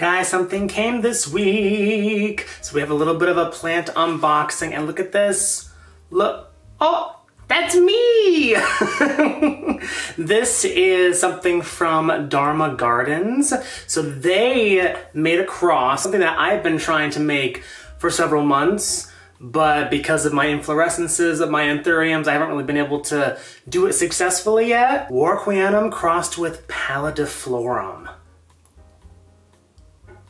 Guys, something came this week. So we have a little bit of a plant unboxing, and look at this. Look, oh, that's me! This is something from Dharma Gardens. So they made a cross, something that I've been trying to make for several months, but because of my inflorescences of my Anthuriums, I haven't really been able to do it successfully yet. Warquianum crossed with Palladiflorum.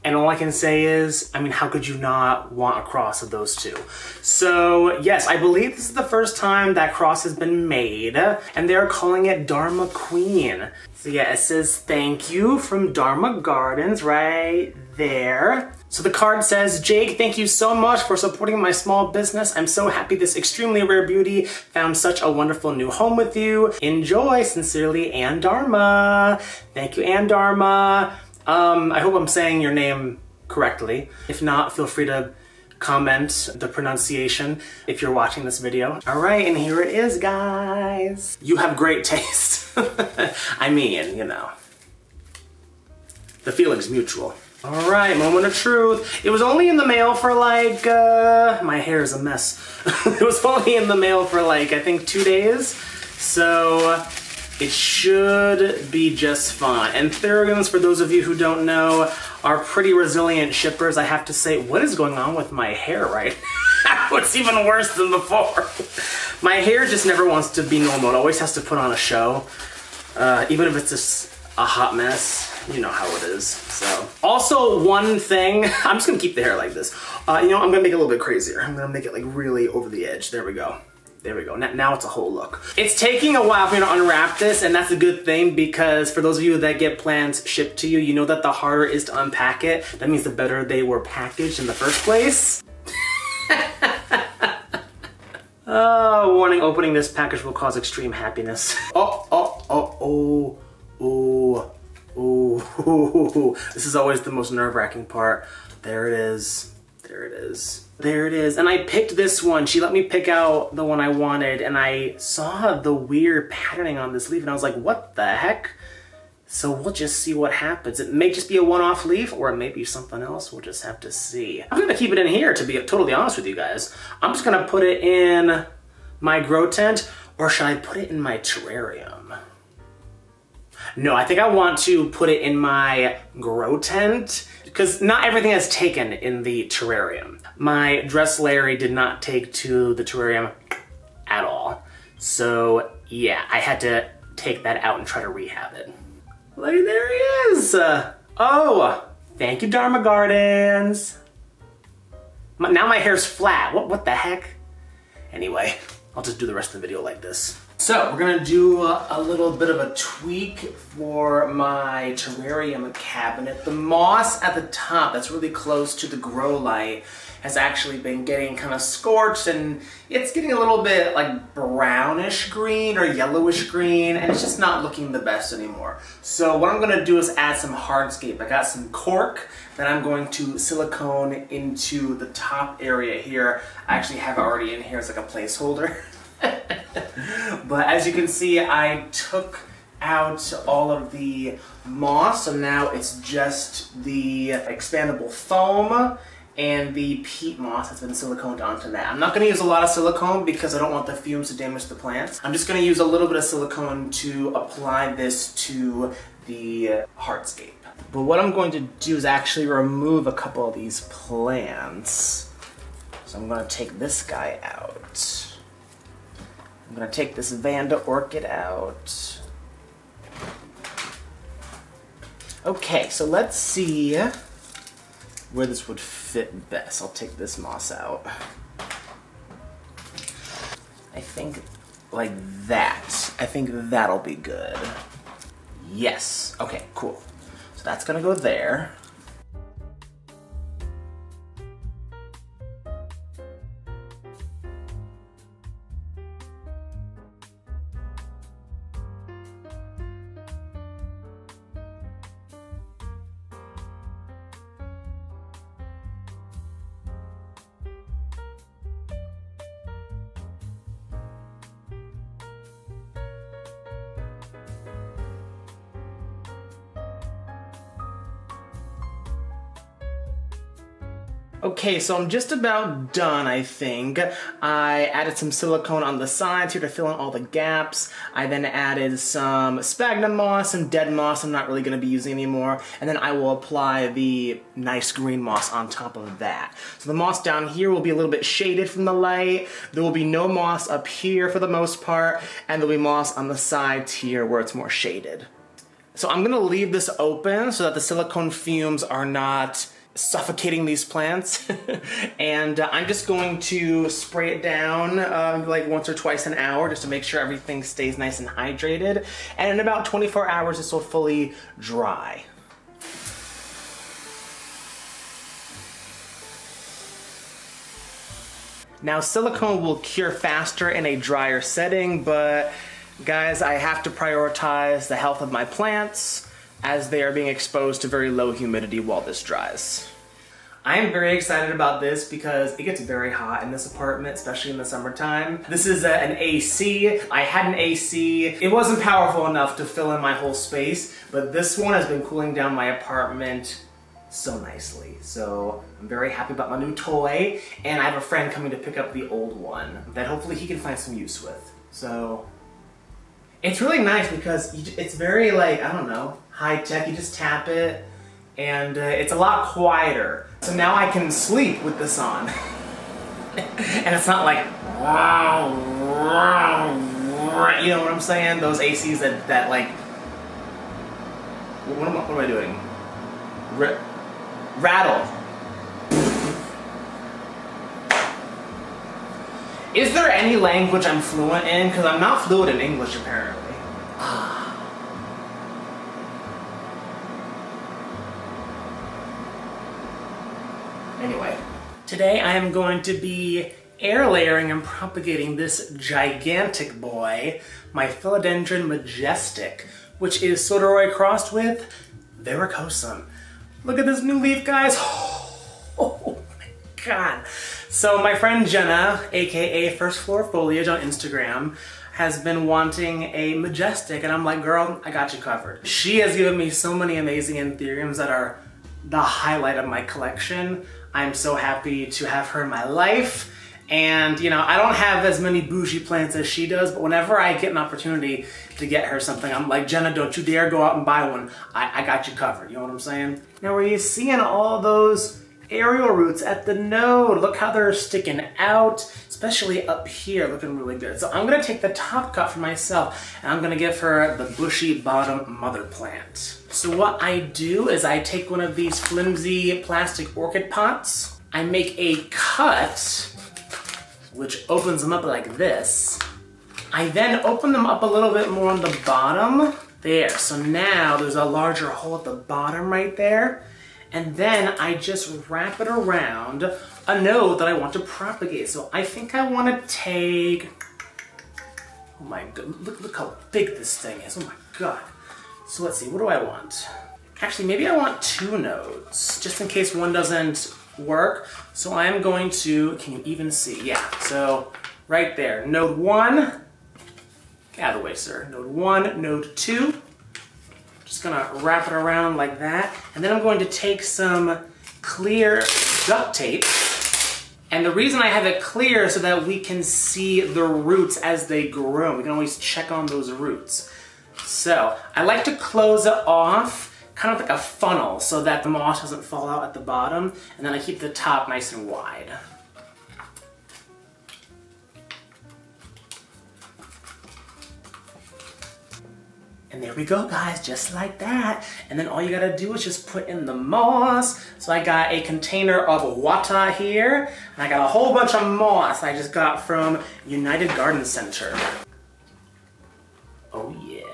And all I can say is, I mean, how could you not want a cross of those two? So yes, I believe this is the first time that cross has been made, and they're calling it Dharma Queen. So yeah, it says thank you from Dharma Gardens right there. So the card says, Jake, thank you so much for supporting my small business. I'm so happy this extremely rare beauty found such a wonderful new home with you. Enjoy, sincerely, Ann Dharma. Thank you, Ann Dharma. I hope I'm saying your name correctly. If not, feel free to comment the pronunciation if you're watching this video. All right, and here it is, guys. You have great taste. I mean, you know, the feeling's mutual. All right, moment of truth. It was only in the mail for like, my hair is a mess. It was only in the mail for like, I think 2 days. So it should be just fine. And Anthuriums, for those of you who don't know, are pretty resilient shippers. I have to say, what is going on with my hair right now? It's even worse than before. My hair just never wants to be normal. It always has to put on a show. Even if it's just a hot mess, you know how it is. So, also one thing, I'm just gonna keep the hair like this. You know, I'm gonna make it a little bit crazier. I'm gonna make it like really over the edge. There we go. There we go. Now it's a whole look. It's taking a while for me to unwrap this, and that's a good thing because for those of you that get plants shipped to you, you know that the harder it is to unpack it. That means the better they were packaged in the first place. Oh, warning, opening this package will cause extreme happiness. Oh. This is always the most nerve-wracking part. There it is. There it is. There it is. And I picked this one. She let me pick out the one I wanted, and I saw the weird patterning on this leaf, and I was like, what the heck? So we'll just see what happens. It may just be a one-off leaf, or it may be something else. We'll just have to see. I'm gonna keep it in here, to be totally honest with you guys. I'm just gonna put it in my grow tent, or should I put it in my terrarium? No, I think I want to put it in my grow tent because not everything has taken in the terrarium. My Larry did not take to the terrarium at all. So yeah, I had to take that out and try to rehab it. Look, there he is. Oh, thank you, Dharma Gardens. Now my hair's flat. What the heck? Anyway, I'll just do the rest of the video like this. So we're gonna do a little bit of a tweak for my terrarium cabinet. The moss at the top that's really close to the grow light has actually been getting kind of scorched, and it's getting a little bit like brownish green or yellowish green, and it's just not looking the best anymore. So what I'm gonna do is add some hardscape. I got some cork that I'm going to silicone into the top area here. I actually have it already in here as like a placeholder. But as you can see, I took out all of the moss, so now it's just the expandable foam and the peat moss that's been siliconed onto that. I'm not going to use a lot of silicone because I don't want the fumes to damage the plants. I'm just going to use a little bit of silicone to apply this to the hardscape. But what I'm going to do is actually remove a couple of these plants. So I'm going to take this guy out. I'm gonna take this Vanda orchid out. Okay, so let's see where this would fit best. I'll take this moss out. I think like that. I think that'll be good. Yes, okay, cool. So that's gonna go there. Okay, so I'm just about done, I think. I added some silicone on the sides here to fill in all the gaps. I then added some sphagnum moss and dead moss I'm not really going to be using anymore. And then I will apply the nice green moss on top of that. So the moss down here will be a little bit shaded from the light. There will be no moss up here for the most part. And there'll be moss on the sides here where it's more shaded. So I'm going to leave this open so that the silicone fumes are not suffocating these plants. And I'm just going to spray it down like once or twice an hour just to make sure everything stays nice and hydrated. And in about 24 hours this will fully dry. Now silicone will cure faster in a drier setting, but guys, I have to prioritize the health of my plants as they are being exposed to very low humidity while this dries. I am very excited about this because it gets very hot in this apartment, especially in the summertime. This is an AC. I had an AC. It wasn't powerful enough to fill in my whole space, but this one has been cooling down my apartment so nicely. So I'm very happy about my new toy, and I have a friend coming to pick up the old one that hopefully he can find some use with. So it's really nice because it's very, like, I don't know, high tech. You just tap it and it's a lot quieter. So now I can sleep with this on. And it's not like, you know what I'm saying? Those ACs that like, what am I doing? Rattle. Is there any language I'm fluent in? Because I'm not fluent in English, apparently. Anyway, today I am going to be air layering and propagating this gigantic boy, my Philodendron Majestic, which is Soderoy crossed with Varicosum. Look at this new leaf, guys. Oh my god. So my friend Jenna, aka First Floor Foliage on Instagram, has been wanting a Majestic, and I'm like, girl, I got you covered. She has given me so many amazing Anthuriums that are the highlight of my collection. I'm so happy to have her in my life. And you know, I don't have as many bougie plants as she does, but whenever I get an opportunity to get her something, I'm like, Jenna, don't you dare go out and buy one. I got you covered, you know what I'm saying? Now, were you seeing all those aerial roots at the node? Look how they're sticking out, especially up here, looking really good. So I'm gonna take the top cut for myself, and I'm gonna give her the bushy bottom mother plant. So what I do is I take one of these flimsy plastic orchid pots, I make a cut, which opens them up like this. I then open them up a little bit more on the bottom. There, so now there's a larger hole at the bottom right there. And then I just wrap it around a node that I want to propagate. So I think I want to take, oh my god, look how big this thing is, oh my god. So let's see, what do I want? Actually, maybe I want 2 nodes, just in case one doesn't work. So I'm going to, can you even see? Yeah, so right there, node 1, get out of the way, sir. Node 1, node 2. Just gonna wrap it around like that. And then I'm going to take some clear duct tape. And the reason I have it clear is so that we can see the roots as they grow. We can always check on those roots. So I like to close it off kind of like a funnel so that the moss doesn't fall out at the bottom. And then I keep the top nice and wide. And there we go, guys, just like that. And then all you gotta do is just put in the moss. So I got a container of water here, and I got a whole bunch of moss I just got from United Garden Center. Oh yeah.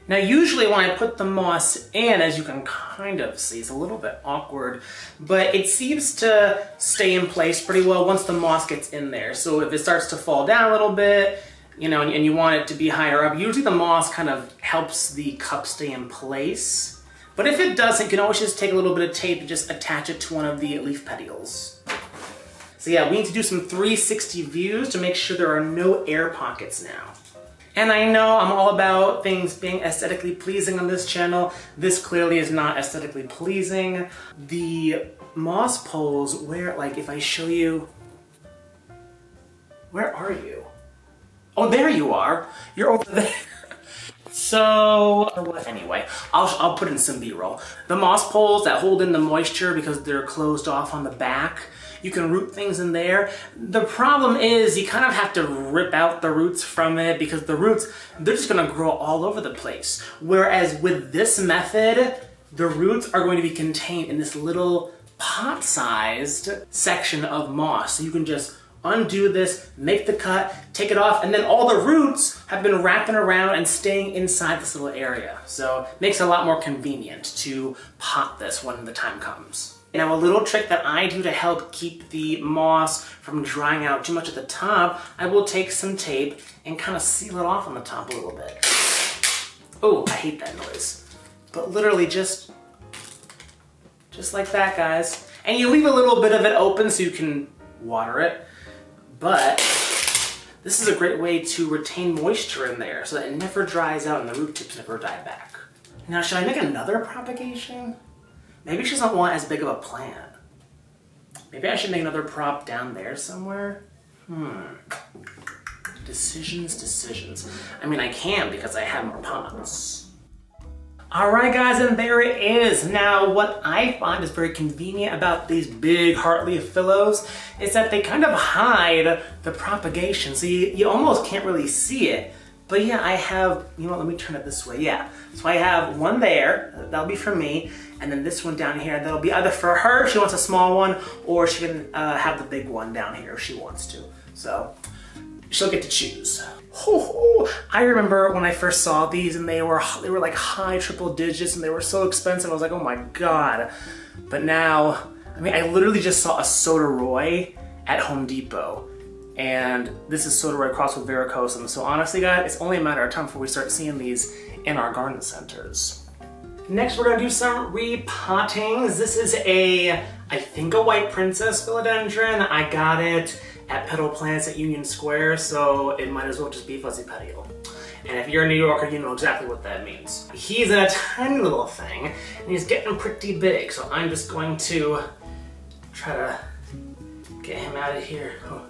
Now usually when I put the moss in, as you can kind of see, it's a little bit awkward, but it seems to stay in place pretty well once the moss gets in there. So if it starts to fall down a little bit, you know, and you want it to be higher up, usually the moss kind of helps the cup stay in place. But if it doesn't, you can always just take a little bit of tape and just attach it to one of the leaf petioles. So yeah, we need to do some 360 views to make sure there are no air pockets now. And I know I'm all about things being aesthetically pleasing on this channel. This clearly is not aesthetically pleasing. The moss poles, where, like, if I show you, where are you? Oh, there you are. You're over there. So, anyway, I'll put in some B-roll. The moss poles that hold in the moisture because they're closed off on the back, you can root things in there. The problem is you kind of have to rip out the roots from it because the roots, they're just gonna grow all over the place. Whereas with this method, the roots are going to be contained in this little pot-sized section of moss. So you can just undo this, make the cut, take it off, and then all the roots have been wrapping around and staying inside this little area. So it makes it a lot more convenient to pot this when the time comes. Now a little trick that I do to help keep the moss from drying out too much at the top, I will take some tape and kind of seal it off on the top a little bit. Oh, I hate that noise. But literally just like that, guys. And you leave a little bit of it open so you can water it. But this is a great way to retain moisture in there so that it never dries out and the root tips never die back. Now, should I make another propagation? Maybe she doesn't want as big of a plant. Maybe I should make another prop down there somewhere? Decisions. I mean, I can because I have more pots. Alright guys, and there it is. Now what I find is very convenient about these big heartleaf phyllos is that they kind of hide the propagation, so you almost can't really see it. But yeah, I have, you know, let me turn it this way, yeah. So I have one there, that'll be for me, and then this one down here, that'll be either for her if she wants a small one, or she can have the big one down here if she wants to. So she'll get to choose. I remember when I first saw these and they were like high triple digits and they were so expensive. I was like, oh my God. But now, I mean, I literally just saw a Soderoy at Home Depot. And this is Soderoy crossed with varicosum. So honestly, guys, it's only a matter of time before we start seeing these in our garden centers. Next, we're gonna do some repottings. This is I think a white princess philodendron. I got it at Petal Plants at Union Square, so it might as well just be fuzzy petal. And if you're a New Yorker, you know exactly what that means. He's in a tiny little thing, and he's getting pretty big, so I'm just going to try to get him out of here. Oh,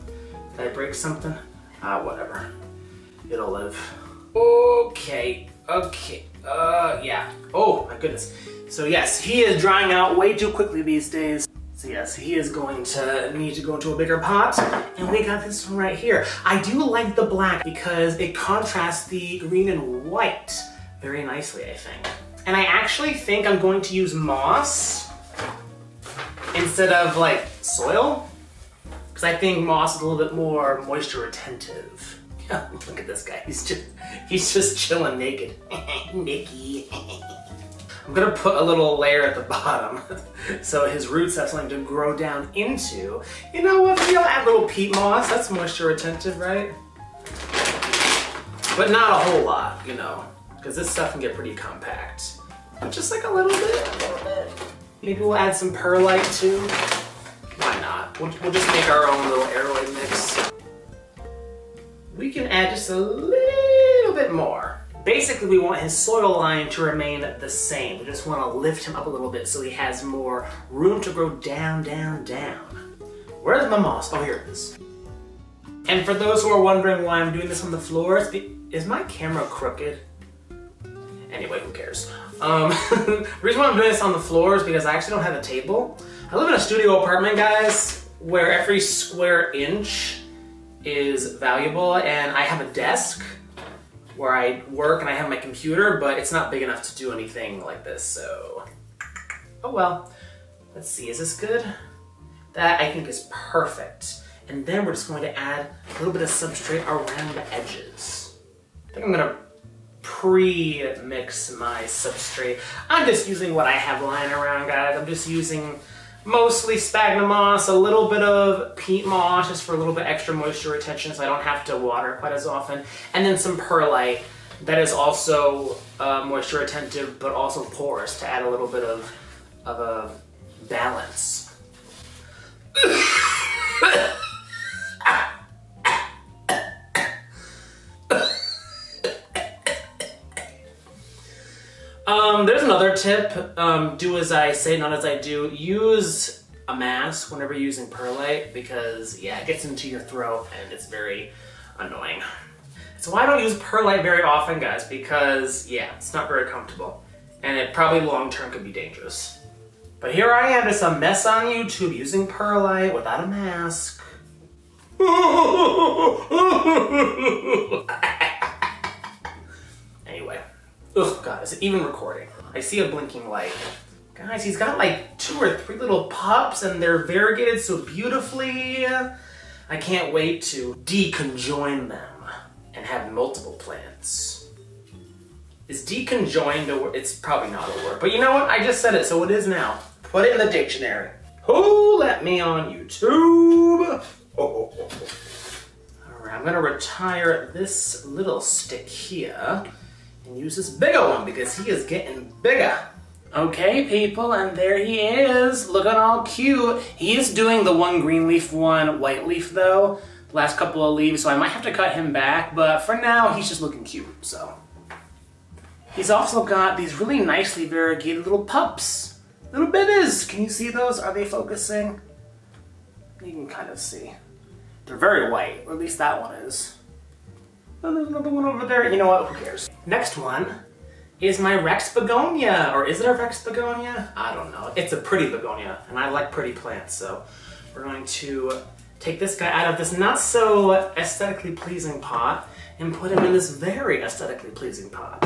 did I break something? Whatever. It'll live. Okay, yeah. Oh my goodness. So yes, he is drying out way too quickly these days. So yes, he is going to need to go into a bigger pot, and we got this one right here. I do like the black because it contrasts the green and white very nicely, I think. And I actually think I'm going to use moss instead of like soil, because I think moss is a little bit more moisture retentive. Look at this guy, he's just chilling naked. Nicky. I'm gonna put a little layer at the bottom so his roots have something to grow down into. You know what, maybe I'll add a little peat moss, that's moisture retentive, right? But not a whole lot, you know, because this stuff can get pretty compact. But just like a little bit. Maybe we'll add some perlite too. Why not? We'll just make our own little aeroid mix. We can add just a little bit more. Basically, we want his soil line to remain the same. We just want to lift him up a little bit so he has more room to grow down. Where's my moss? Oh, here it is. And for those who are wondering why I'm doing this on the floors, is my camera crooked? Anyway, who cares? The reason why I'm doing this on the floor is because I actually don't have a table. I live in a studio apartment, guys, where every square inch is valuable, and I have a desk where I work and I have my computer, but it's not big enough to do anything like this, so. Oh well. Let's see, is this good? That I think is perfect. And then we're just going to add a little bit of substrate around the edges. I think I'm gonna pre-mix my substrate. I'm just using what I have lying around, guys. I'm just using mostly sphagnum moss, a little bit of peat moss, just for a little bit extra moisture retention so I don't have to water quite as often. And then some perlite that is also moisture retentive, but also porous to add a little bit of a balance. There's another tip. Do as I say, not as I do. Use a mask whenever you're using perlite because, yeah, it gets into your throat and it's very annoying. So I don't use perlite very often, guys, because, yeah, it's not very comfortable. And it probably long-term could be dangerous. But here I am, just a mess on YouTube using perlite without a mask. Anyway. Ugh, God, is it even recording? I see a blinking light. Guys, he's got like 2 or 3 little pups and they're variegated so beautifully. I can't wait to deconjoin them and have multiple plants. Is deconjoined a word? It's probably not a word, but you know what? I just said it, so it is now. Put it in the dictionary. Who let me on YouTube? All right, I'm gonna retire this little stick here and use this bigger one because he is getting bigger. Okay, people, and there he is, looking all cute. He is doing the one green leaf, one white leaf, though, the last couple of leaves, so I might have to cut him back, but for now, he's just looking cute, so. He's also got these really nicely variegated little pups, little babies. Can you see those? Are they focusing? You can kind of see. They're very white, or at least that one is. And there's another one over there. You know what? Who cares? Next one is my Rex begonia, or is it a Rex begonia? I don't know. It's a pretty begonia, and I like pretty plants, so we're going to take this guy out of this not so aesthetically pleasing pot and put him in this very aesthetically pleasing pot.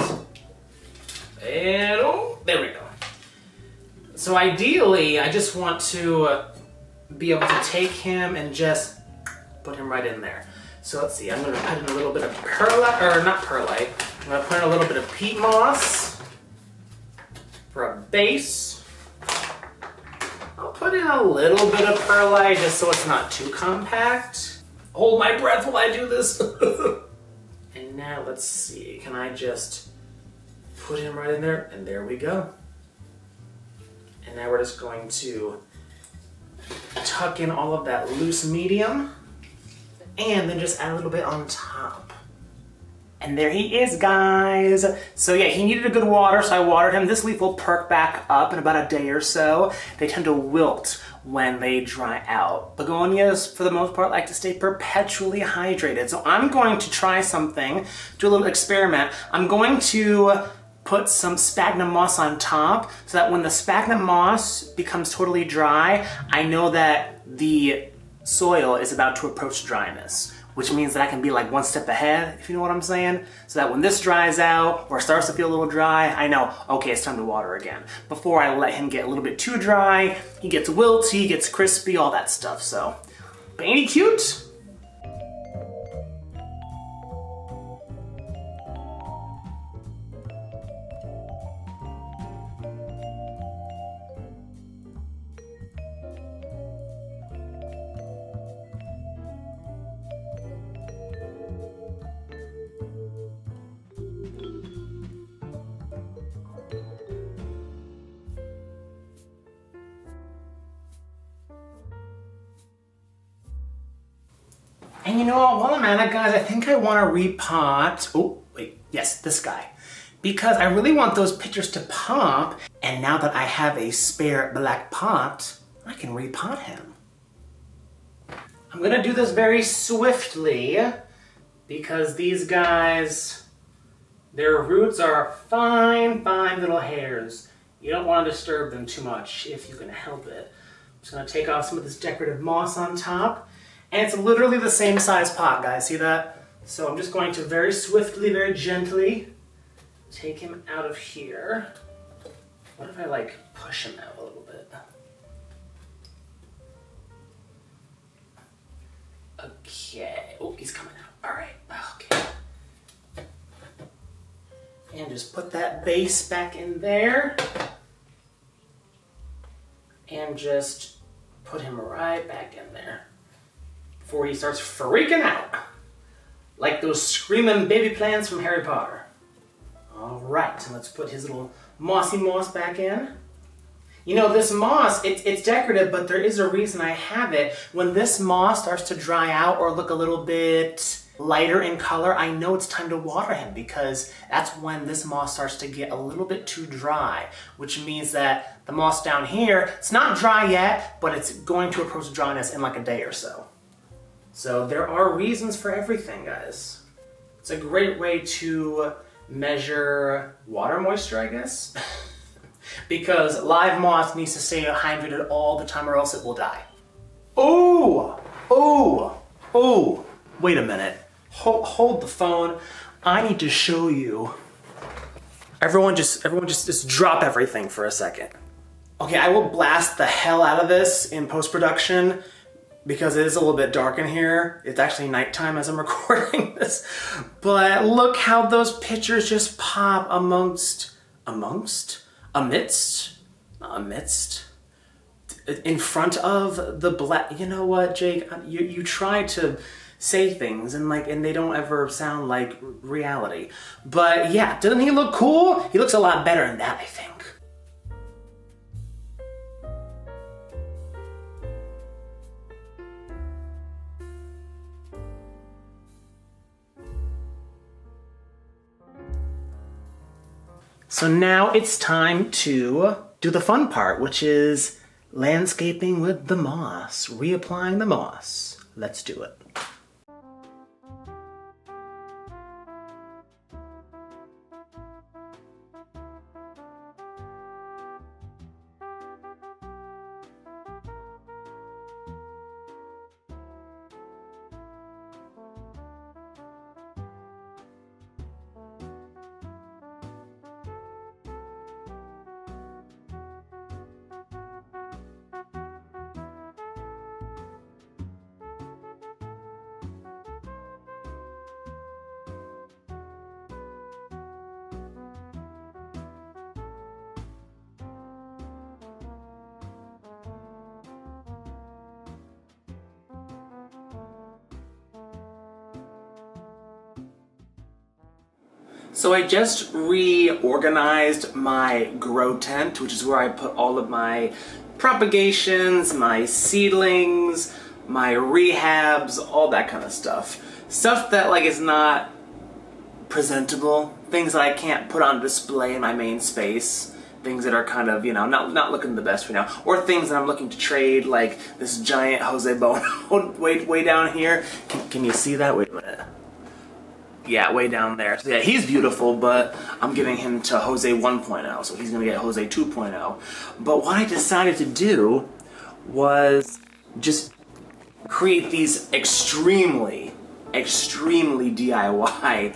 And oh, there we go. So ideally, I just want to be able to take him and just put him right in there. So let's see, I'm gonna put in a little bit of perlite, or not perlite, I'm gonna put in a little bit of peat moss for a base. I'll put in a little bit of perlite just so it's not too compact. Hold my breath while I do this. And now let's see, can I just put him right in there? And there we go. And now we're just going to tuck in all of that loose medium and then just add a little bit on top. And there he is, guys. So yeah, he needed a good water, so I watered him. This leaf will perk back up in about a day or so. They tend to wilt when they dry out. Begonias, for the most part, like to stay perpetually hydrated. So I'm going to try something, do a little experiment. I'm going to put some sphagnum moss on top so that when the sphagnum moss becomes totally dry, I know that the soil is about to approach dryness, which means that I can be like one step ahead, if you know what I'm saying. So that when this dries out or starts to feel a little dry, I know, okay, it's time to water again. Before I let him get a little bit too dry, he gets wilty, he gets crispy, all that stuff, so. But ain't he cute? And you know what, while I'm at it, guys, I think I want to repot, oh, wait, yes, this guy. Because I really want those pictures to pop, and now that I have a spare black pot, I can repot him. I'm gonna do this very swiftly, because these guys, their roots are fine, fine little hairs. You don't want to disturb them too much if you can help it. I'm just gonna take off some of this decorative moss on top. And it's literally the same size pot, guys, see that? So I'm just going to very swiftly, very gently take him out of here. What if I like push him out a little bit? Okay, oh, he's coming out, all right, okay. And just put that base back in there. And just put him right back in there before he starts freaking out, like those screaming baby plants from Harry Potter. All right, so let's put his little mossy moss back in. You know, this moss, it's decorative, but there is a reason I have it. When this moss starts to dry out or look a little bit lighter in color, I know it's time to water him because that's when this moss starts to get a little bit too dry, which means that the moss down here, it's not dry yet, but it's going to approach dryness in like a day or so. So there are reasons for everything, guys. It's a great way to measure water moisture, I guess. Because live moss needs to stay hydrated all the time or else it will die. Oh, oh, oh, wait a minute. Hold the phone. I need to show you. Everyone just drop everything for a second. Okay, I will blast the hell out of this in post-production because it is a little bit dark in here. It's actually nighttime as I'm recording this. But look how those pictures just pop amidst, in front of the black. You know what, Jake? You try to say things and they don't ever sound like reality. But yeah, doesn't he look cool? He looks a lot better than that, I think. So now it's time to do the fun part, which is landscaping with the moss, reapplying the moss. Let's do it. So I just reorganized my grow tent, which is where I put all of my propagations, my seedlings, my rehabs, all that kind of stuff. Stuff that is not presentable, things that I can't put on display in my main space, things that are kind of, not looking the best right now, or things that I'm looking to trade, like this giant Jose Bono way down here. Can you see that? Wait a minute. Yeah, way down there. So yeah, he's beautiful, but I'm giving him to Jose 1.0, so he's gonna get Jose 2.0. But what I decided to do was just create these extremely DIY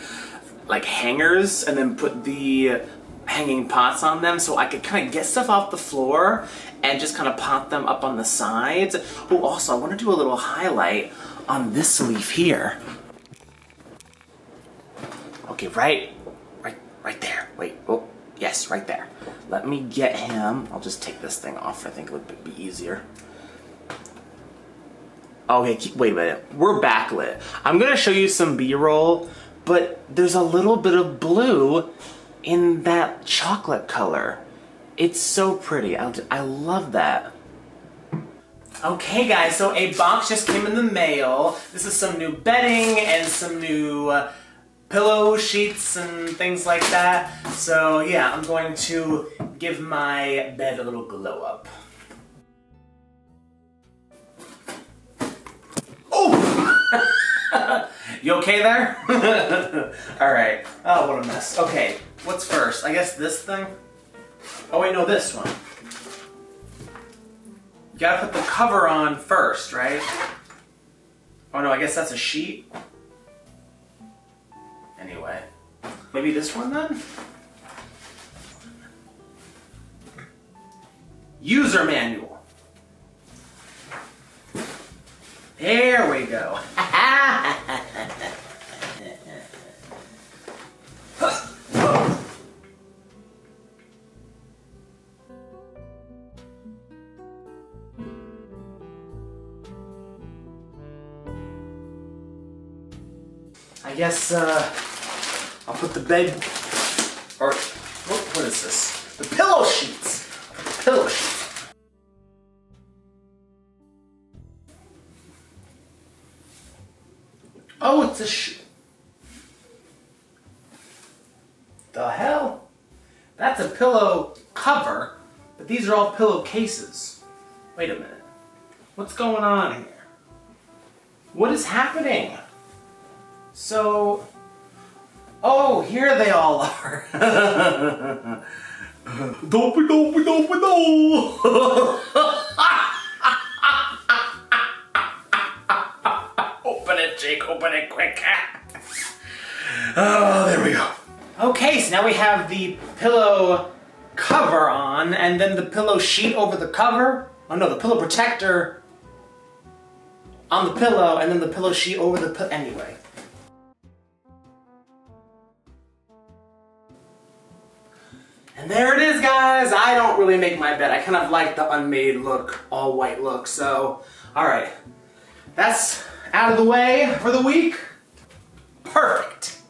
hangers and then put the hanging pots on them so I could kind of get stuff off the floor and just kind of pot them up on the sides. Oh, also I want to do a little highlight on this leaf here. Okay, right there. Wait, oh, yes, right there. Let me get him. I'll just take this thing off. I think it would be easier. Okay, wait a minute. We're backlit. I'm gonna show you some B-roll, but there's a little bit of blue in that chocolate color. It's so pretty. I love that. Okay guys, so a box just came in the mail. This is some new bedding and some new pillow sheets and things like that. So yeah, I'm going to give my bed a little glow up. Oh! You okay there? Alright. Oh, what a mess. Okay, what's first? I guess this thing? Oh wait, no, this one. You gotta put the cover on first, right? Oh no, I guess that's a sheet. Anyway, maybe this one then? User manual. There we go. I guess I'll put the bed, or what is this? The pillow sheets. Pillow sheets. Oh, it's The hell? That's a pillow cover, but these are all pillowcases. Wait a minute. What's going on here? What is happening? So, oh, here they all are. Open it, Jake, open it quick. Oh, there we go. Okay, so now we have the pillow cover on, and then the pillow sheet over the cover. Oh no, the pillow protector on the pillow, and then the pillow sheet over the pillow. Anyway. And there it is, guys. I don't really make my bed. I kind of like the unmade look, all white look. So, all right. That's out of the way for the week. Perfect.